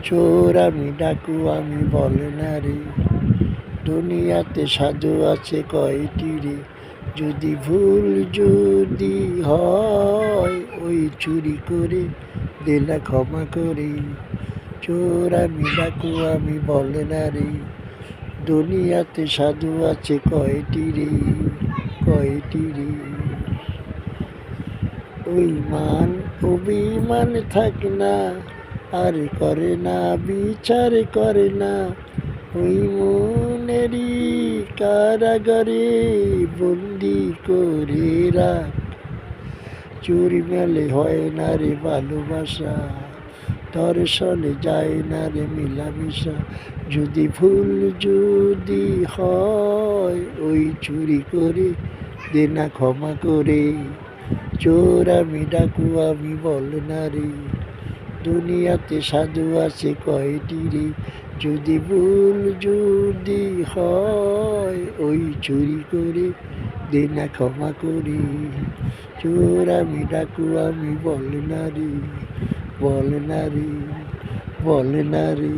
চোর আমি ডাকু আমি বলে না রে, দুনিয়াতে সাধু আছে কয়টি রে, যদি ভুল যদি হয় ওই চুরি করে দে না ক্ষমা করে। চোর আমি ডাকু আমি বলে না রে, দুনিয়াতে সাধু আছে কয়টি রে, কয়টি রে। অভিমান অভিমান থাক না, আর করে না বিচার করে না, ওই মনেরই কারাগারে বন্দি করে রাখ। চুরি মেলে হয় না রে ভালোবাসা, দর্শনে যায় না রে মিলামিশা, যদি ভুল যদি হয় ওই চুরি করে দে না ক্ষমা করে। চোর আমি ডাকু আমি বল না রে, দুনিয়াতে সাধু আছে কয়টি রে, যদি ভুল যদি হয় ওই চুরি করে দে না ক্ষমা করে। চোর আমি ডাকু আমি বল না রে, বল না রে, বল না রে।